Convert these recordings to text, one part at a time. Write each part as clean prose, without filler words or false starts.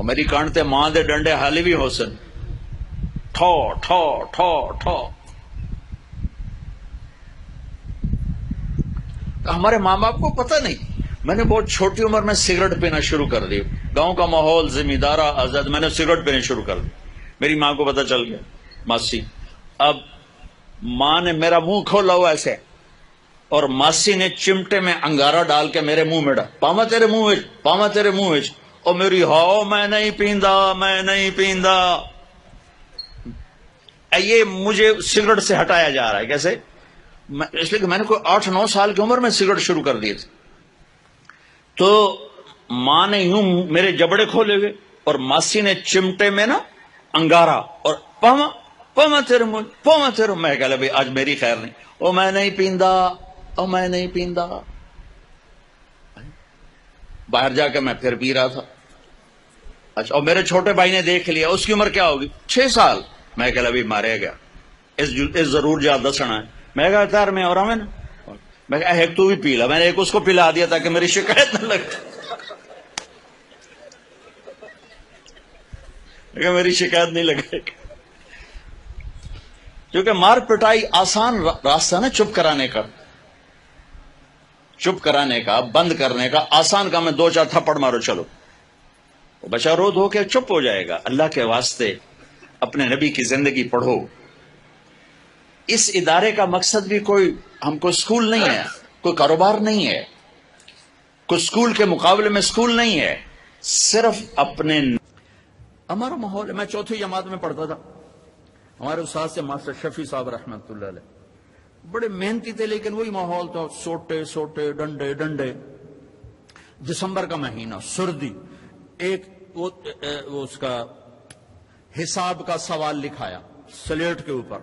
میری کانٹتے ماں دے ڈنڈے حالی بھی ہو سن ٹھو ٹھو ٹھو ٹھو. ہمارے ماں باپ کو پتہ نہیں. میں نے بہت چھوٹی عمر میں سگریٹ پینا شروع کر دی. گاؤں کا ماحول ذمہ دارا آزاد, میں نے سگریٹ پینے شروع کر دی. میری ماں کو پتہ چل گیا, ماسی. اب ماں نے میرا منہ کھولا ہوا ایسے, اور ماسی نے چمٹے میں انگارہ ڈال کے میرے منہ میں ڈال, پاما تیرے منہ وچ, پاما تیرے منہ وچ. اور میری ہاؤ میں نہیں پیندا, میں نہیں پیندا. یہ مجھے سگریٹ سے ہٹایا جا رہا ہے. کیسے؟ اس لیے کہ میں نے کوئی 8-9 سال کی عمر میں سگریٹ شروع کر دیے تھے. تو ماں نے یوں میرے جبڑے کھولے ہوئے, اور ماسی نے چمٹے میں نا انگارا, اور پاما پاما تیرے منہ, پاما تیرے. میں کہا بھائی آج میری خیر نہیں. او میں نہیں پیندا, او میں نہیں پیندا. باہر جا کے میں پھر پی رہا تھا. اچھا, اور میرے چھوٹے بھائی نے دیکھ لیا. اس کی عمر کیا ہوگی؟ 6 سال. میں کہا ابھی مارے گیا, اس ضرور جا دسنا ہے. میں کہا تار میں اور ہمیں نا, میں کہا ایک تو بھی پی لا. میں نے ایک اس کو پلا دیا تاکہ میری شکایت نہ لگتی. میری شکایت نہیں لگے, کیونکہ مار پٹائی آسان راستہ نا چپ کرانے کا, چپ کرانے کا, بند کرنے کا آسان کام ہے. 2-4 تھپڑ مارو چلو, بچہ رو دھو کے چپ ہو جائے گا. اللہ کے واسطے اپنے نبی کی زندگی پڑھو. اس ادارے کا مقصد بھی کوئی ہم کو اسکول نہیں ہے, کوئی کاروبار نہیں ہے, کوئی اسکول کے مقابلے میں اسکول نہیں ہے. صرف اپنے ہمارا ماحول. میں 4تھی جماعت میں پڑھتا تھا. ہمارے استاد سے ماسٹر شفیع صاحب رحمۃ اللہ علیہ, بڑے محنتی تھے, لیکن وہی ماحول تھا, سوٹے سوٹے, ڈنڈے ڈنڈے. دسمبر کا مہینہ, سردی. ایک وہ اس کا حساب کا سوال لکھایا سلیٹ کے اوپر.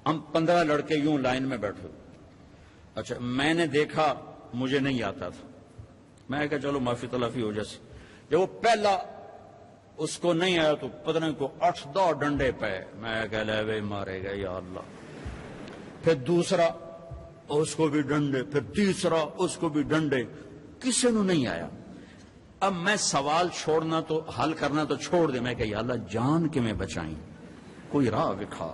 ہم 15 لڑکے یوں لائن میں بیٹھے. اچھا, میں نے دیکھا مجھے نہیں آتا تھا. میں کہا چلو معافی تلافی ہو جیسے. جب وہ پہلا اس کو نہیں آیا تو پتہ نہیں کو 8-10 ڈنڈے پہ. میں کہہ لے بھائی مارے گا یا اللہ. پھر دوسرا, اس کو بھی ڈنڈے. پھر تیسرا, اس کو بھی ڈنڈے. کسی نے نہیں آیا. اب میں سوال چھوڑنا تو حل کرنا تو چھوڑ دے. میں کہ یا اللہ جان کے میں بچائیں, کوئی راہ دکھا.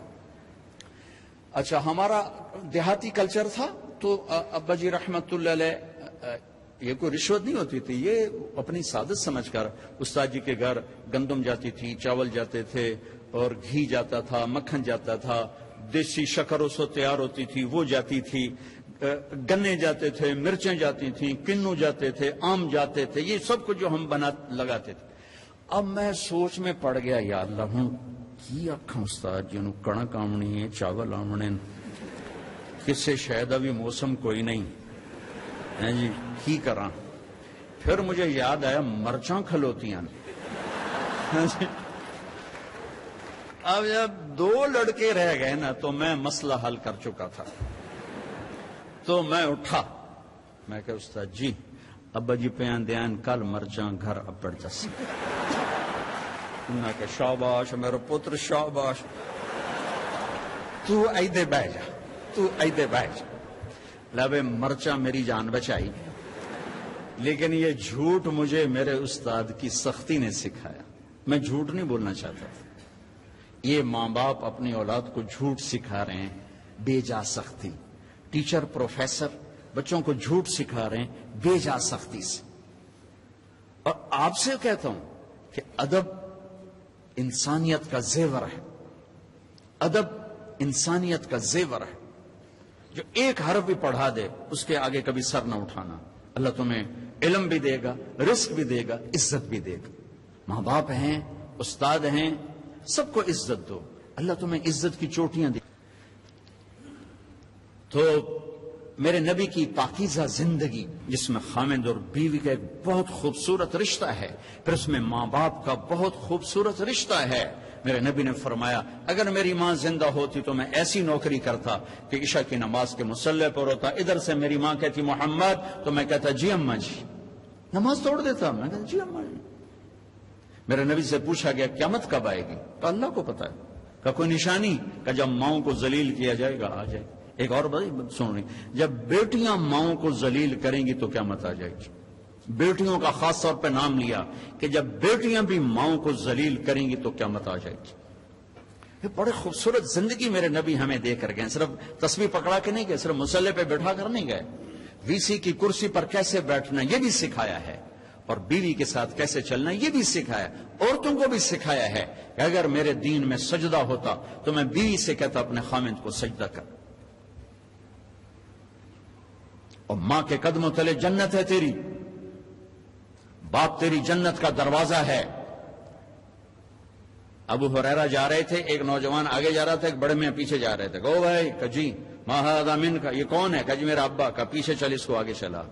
اچھا, ہمارا دیہاتی کلچر تھا تو ابا جی رحمت اللہ علیہ, یہ کوئی رشوت نہیں ہوتی تھی, یہ اپنی سعادت سمجھ کر استاد جی کے گھر گندم جاتی تھی, چاول جاتے تھے, اور گھی جاتا تھا, مکھن جاتا تھا, دیسی شکر اس وقت تیار ہوتی تھی وہ جاتی تھی, گنے جاتے تھے, مرچیں جاتی تھیں, کنو جاتے تھے, آم جاتے تھے. یہ سب کچھ جو ہم لگاتے تھے. اب میں سوچ میں پڑ گیا, یا اللہ ہوں کی آکھاں استاد جی نو کڑک آمنی ہے, چاول آمنے, کسے شاید ابھی موسم کوئی نہیں ہے جی, کی کراں. پھر مجھے یاد آیا مرچاں کھلوتیاں. اب جب 2 لڑکے رہ گئے نا تو میں مسئلہ حل کر چکا تھا. تو میں اٹھا, میں کہ استاد جی ابا جی پیان دیان کل مرچاں گھر اپڑ جس. میں کہ شاباش میرا پتر شاباش, تو ایدے بہ جا, تو ایدے بہ جا. لبے مرچاں میری جان بچائی, لیکن یہ جھوٹ مجھے میرے استاد کی سختی نے سکھایا. میں جھوٹ نہیں بولنا چاہتا تھا. یہ ماں باپ اپنی اولاد کو جھوٹ سکھا رہے ہیں بے جا سختی. ٹیچر پروفیسر بچوں کو جھوٹ سکھا رہے ہیں بے جا سختی سے. اور آپ سے کہتا ہوں کہ ادب انسانیت کا زیور ہے, ادب انسانیت کا زیور ہے. جو ایک حرف بھی پڑھا دے اس کے آگے کبھی سر نہ اٹھانا. اللہ تمہیں علم بھی دے گا, رزق بھی دے گا, عزت بھی دے گا. ماں باپ ہیں, استاد ہیں, سب کو عزت دو. اللہ تمہیں عزت کی چوٹیاں دے. تو میرے نبی کی پاکیزہ زندگی جس میں خامد اور بیوی کا ایک بہت خوبصورت رشتہ ہے, پھر اس میں ماں باپ کا بہت خوبصورت رشتہ ہے. میرے نبی نے فرمایا اگر میری ماں زندہ ہوتی تو میں ایسی نوکری کرتا کہ عشاء کی نماز کے مصلی پر ہوتا, ادھر سے میری ماں کہتی محمد تو میں کہتا جی اماں جی, نماز توڑ دیتا. میں کہتا جی اماں جی. میرے نبی سے پوچھا گیا قیامت کب آئے گی؟ تو اللہ کو پتا ہے. کہ کوئی نشانی؟ کہ جب ماؤں کو ذلیل کیا جائے گا, آ جائے. ایک اور بات سن رہی, جب بیٹیاں ماؤں کو ذلیل کریں گی تو قیامت آ جائے گی. بیٹیوں کا خاص طور پہ نام لیا کہ جب بیٹیاں بھی ماؤں کو ذلیل کریں گی تو قیامت آ جائے گی. یہ بڑے خوبصورت زندگی میرے نبی ہمیں دے کر گئے. صرف تسبیح پکڑا کے نہیں گئے, صرف مصلی پہ بیٹھا کر نہیں گئے, وی سی کی کرسی پر کیسے بیٹھنا یہ بھی سکھایا ہے, اور بیوی کے ساتھ کیسے چلنا یہ بھی سکھایا. عورتوں کو بھی سکھایا ہے کہ اگر میرے دین میں سجدہ ہوتا تو میں بیوی سے کہتا اپنے خامند کو سجدہ کر. اور ماں کے قدموں تلے جنت ہے تیری, باپ تیری جنت کا دروازہ ہے. ابو ہریرہ جا رہے تھے, ایک نوجوان آگے جا رہا تھا, ایک بڑے میاں پیچھے جا رہے تھے. گو بھائی کجی ما ھذا من کا, یہ کون ہے؟ کجی میرا ابا. کا پیچھے چل, اس کو آگے چلا,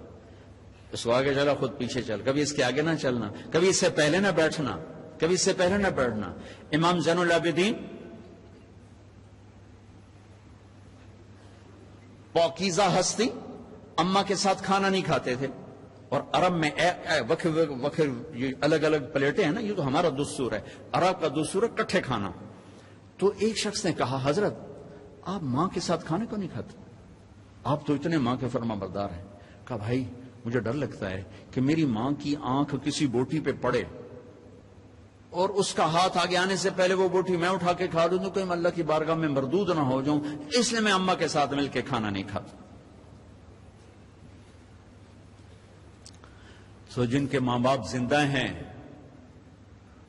اس کو آگے چلا, خود پیچھے چل. کبھی اس کے آگے نہ چلنا, کبھی اس سے پہلے نہ بیٹھنا, کبھی اس سے پہلے نہ بیٹھنا. امام زین العابدین پاکیزہ ہستی, اماں کے ساتھ کھانا نہیں کھاتے تھے. اور عرب میں وکر یہ الگ الگ پلیٹیں ہیں نا, یہ تو ہمارا دستور ہے, عرب کا دستور ہے کٹھے کھانا. تو ایک شخص نے کہا حضرت آپ ماں کے ساتھ کھانے کو نہیں کھاتے, آپ تو اتنے ماں کے فرما بردار ہیں. کہا بھائی مجھے ڈر لگتا ہے کہ میری ماں کی آنکھ کسی بوٹی پہ پڑے اور اس کا ہاتھ آگے آنے سے پہلے وہ بوٹی میں اٹھا کے کھا لوں تو کہیں اللہ کی بارگاہ میں مردود نہ ہو جاؤں, اس لیے میں اماں کے ساتھ مل کے کھانا نہیں کھاتا. تو جن کے ماں باپ زندہ ہیں,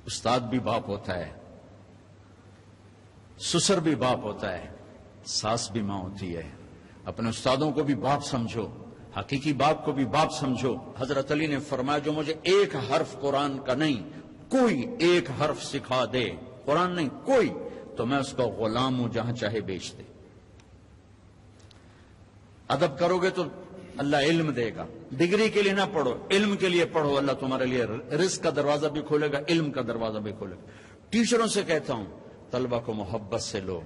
استاد بھی باپ ہوتا ہے, سسر بھی باپ ہوتا ہے, ساس بھی ماں ہوتی ہے. اپنے استادوں کو بھی باپ سمجھو, حقیقی باپ کو بھی باپ سمجھو. حضرت علی نے فرمایا جو مجھے ایک حرف قرآن کا نہیں, کوئی ایک حرف سکھا دے, قرآن نہیں کوئی, تو میں اس کا غلام ہوں جہاں چاہے بیچ دے. ادب کرو گے تو اللہ علم دے گا. ڈگری کے لیے نہ پڑھو, علم کے لیے پڑھو, اللہ تمہارے لیے رزق کا دروازہ بھی کھولے گا, علم کا دروازہ بھی کھولے گا. ٹیچروں سے کہتا ہوں طلبہ کو محبت سے لو,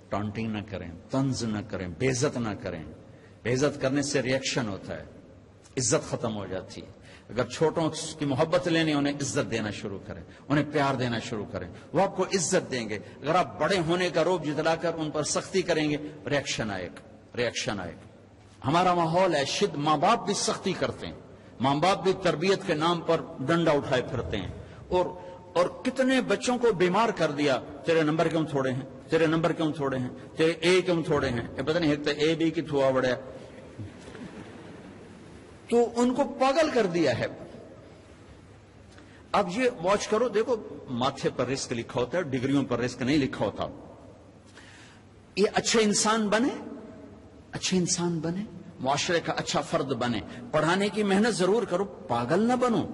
ٹانٹنگ نہ کریں, طنز نہ کریں, بے عزت نہ کریں. بے عزت کرنے سے ریئیکشن ہوتا ہے, عزت ختم ہو جاتی ہے. اگر چھوٹوں کی محبت لینی, انہیں عزت دینا شروع کریں, انہیں پیار دینا شروع کریں, وہ آپ کو عزت دیں گے. اگر آپ بڑے ہونے کا روب جتلا کر ان پر سختی کریں گے, ریئیکشن آئے گا, ریئیکشن آئے گا. ہمارا ماحول ہے شد, ماں باپ بھی سختی کرتے ہیں, ماں باپ بھی تربیت کے نام پر ڈنڈا اٹھائے پھرتے ہیں. اور کتنے بچوں کو بیمار کر دیا, تیرے نمبر کیوں تھوڑے ہیں, تیرے نمبر کیوں تھوڑے ہیں, تیرے اے کیوں تھوڑے ہیں, یہ پتہ نہیں ایک تو اے بی کی تھوا بڑھیا, تو ان کو پاگل کر دیا ہے. اب یہ واچ کرو, دیکھو ماتھے پر رزق لکھا ہوتا ہے, ڈگریوں پر رزق نہیں لکھا ہوتا. یہ اچھے انسان بنے, اچھے انسان بنے, معاشرے کا اچھا فرد بنے. پڑھانے کی محنت ضرور کرو, پاگل نہ بنو,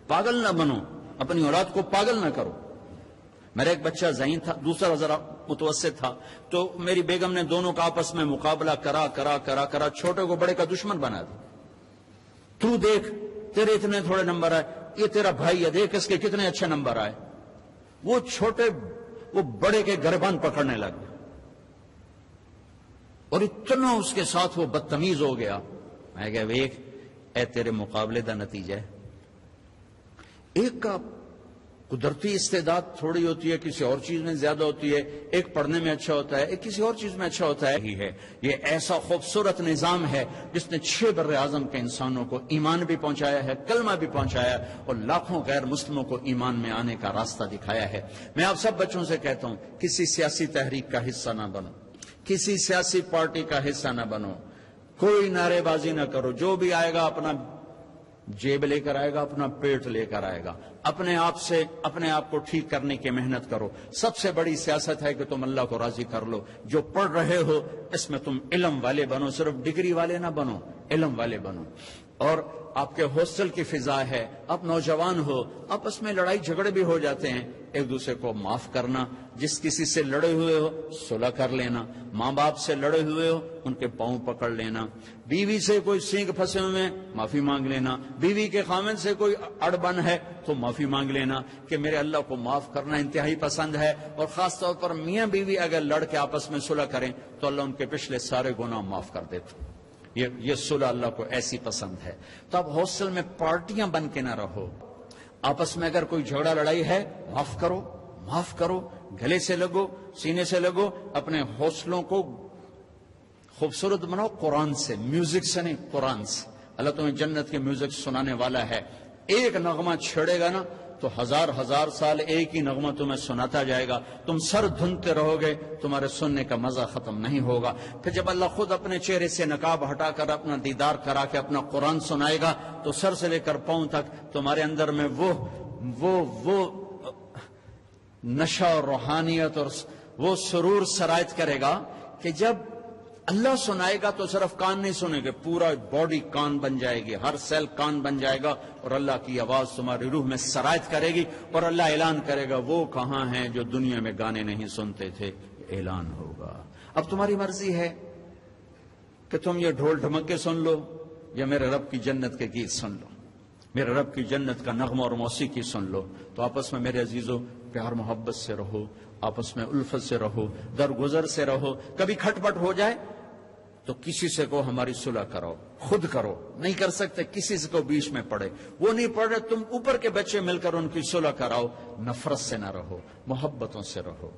پاگل نہ بنو, اپنی اولاد کو پاگل نہ کرو. میرا ایک بچہ ذہین تھا, دوسرا ذرا متوسط تھا, تو میری بیگم نے دونوں کا آپس میں مقابلہ کرا کرا کرا کرا چھوٹے کو بڑے کا دشمن بنا دیا. تو دیکھ تیرے اتنے تھوڑے نمبر آئے, یہ تیرا بھائی ہے, دیکھ اس کے کتنے اچھے نمبر آئے. وہ چھوٹے وہ بڑے کے گریبان پکڑنے لگے اور اتنا اس کے ساتھ وہ بدتمیز ہو گیا. میں کہا ویک اے تیرے مقابلے دا نتیجہ ہے. ایک کا قدرتی استعداد تھوڑی ہوتی ہے, کسی اور چیز میں زیادہ ہوتی ہے, ایک پڑھنے میں اچھا ہوتا ہے, ایک کسی اور چیز میں اچھا ہوتا ہے. یہ ایسا خوبصورت نظام ہے جس نے 6 بر اعظم کے انسانوں کو ایمان بھی پہنچایا ہے, کلمہ بھی پہنچایا ہے, اور لاکھوں غیر مسلموں کو ایمان میں آنے کا راستہ دکھایا ہے. میں آپ سب بچوں سے کہتا ہوں کسی سیاسی تحریک کا حصہ نہ بنو, کسی سیاسی پارٹی کا حصہ نہ بنو, کوئی نعرے بازی نہ کرو. جو بھی آئے گا اپنا جیب لے کر آئے گا, اپنا پیٹ لے کر آئے گا. اپنے آپ سے اپنے آپ کو ٹھیک کرنے کی محنت کرو. سب سے بڑی سیاست ہے کہ تم اللہ کو راضی کر لو. جو پڑھ رہے ہو اس میں تم علم والے بنو, صرف ڈگری والے نہ بنو, علم والے بنو. اور آپ کے ہاسٹل کی فضا ہے, آپ نوجوان ہو, آپس میں لڑائی جھگڑے بھی ہو جاتے ہیں, ایک دوسرے کو معاف کرنا. جس کسی سے لڑے ہوئے ہو صلح کر لینا, ماں باپ سے لڑے ہوئے ہو ان کے پاؤں پکڑ لینا, بیوی سے کوئی سینگ پھنسے ہوئے معافی مانگ لینا, بیوی کے خامند سے کوئی اڑبن ہے تو معافی مانگ لینا کہ میرے اللہ کو معاف کرنا انتہائی پسند ہے. اور خاص طور پر میاں بیوی اگر لڑ کے آپس میں صلح کریں تو اللہ ان کے پچھلے سارے گناہ معاف کر دیتے. یہ صلح اللہ کو ایسی پسند ہے. تو اب ہاسٹل میں پارٹیاں بن کے نہ رہو, آپس میں اگر کوئی جھگڑا لڑائی ہے معاف کرو, معاف کرو, گلے سے لگو, سینے سے لگو. اپنے حوصلوں کو خوبصورت بناؤ قرآن سے, میوزک سے نہیں, قرآن سے. اللہ تمہیں جنت کے میوزک سنانے والا ہے. ایک نغمہ چھڑے گا نا تو ہزار ہزار سال ایک ہی نغمہ تمہیں سناتا جائے گا. تم سر دھنتے رہو گے, تمہارے سننے کا مزہ ختم نہیں ہوگا. پھر جب اللہ خود اپنے چہرے سے نقاب ہٹا کر اپنا دیدار کرا کے اپنا قرآن سنائے گا تو سر سے لے کر پاؤں تک تمہارے اندر میں وہ نشہ اور روحانیت اور وہ سرور سرایت کرے گا کہ جب اللہ سنائے گا تو صرف کان نہیں سنے گے, پورا باڈی کان بن جائے گی, ہر سیل کان بن جائے گا, اور اللہ کی آواز تمہاری روح میں سرایت کرے گی, اور اللہ اعلان کرے گا وہ کہاں ہیں جو دنیا میں گانے نہیں سنتے تھے. اعلان ہوگا. اب تمہاری مرضی ہے کہ تم یہ ڈھول ڈھمکے سن لو یا میرے رب کی جنت کے گیت سن لو, میرے رب کی جنت کا نغمہ اور موسیقی سن لو. تو آپس میں میرے عزیزو پیار محبت سے رہو, آپس میں الفت سے رہو, درگزر سے رہو. کبھی کھٹ پٹ ہو جائے تو کسی سے کو ہماری صلح کرو, خود کرو. نہیں کر سکتے کسی سے کو بیچ میں پڑے, وہ نہیں پڑھ رہے, تم اوپر کے بچے مل کر ان کی صلح کراؤ. نفرت سے نہ رہو, محبتوں سے رہو,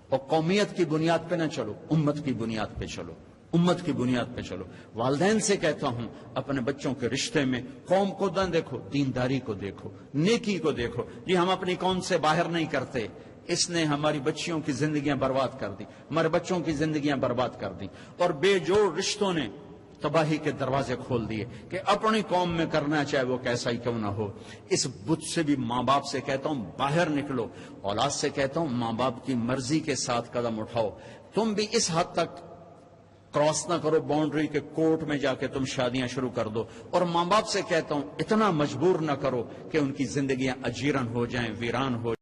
اور قومیت کی بنیاد پہ نہ چلو, امت کی بنیاد پہ چلو, امت کی بنیاد پہ چلو. والدین سے کہتا ہوں اپنے بچوں کے رشتے میں قوم کو نہ دیکھو, دینداری کو دیکھو, نیکی کو دیکھو. جی ہم اپنی قوم سے باہر نہیں کرتے, اس نے ہماری بچیوں کی زندگیاں برباد کر دی, ہمارے بچوں کی زندگیاں برباد کر دی, اور بے جوڑ رشتوں نے تباہی کے دروازے کھول دیے کہ اپنی قوم میں کرنا چاہے وہ کیسا ہی کیوں نہ ہو. اس بت سے بھی ماں باپ سے کہتا ہوں باہر نکلو. اولاد سے کہتا ہوں ماں باپ کی مرضی کے ساتھ قدم اٹھاؤ. تم بھی اس حد تک کراس نہ کرو باؤنڈری کے, کورٹ میں جا کے تم شادیاں شروع کر دو. اور ماں باپ سے کہتا ہوں اتنا مجبور نہ کرو کہ ان کی زندگیاں اجیرن ہو جائیں, ویران ہو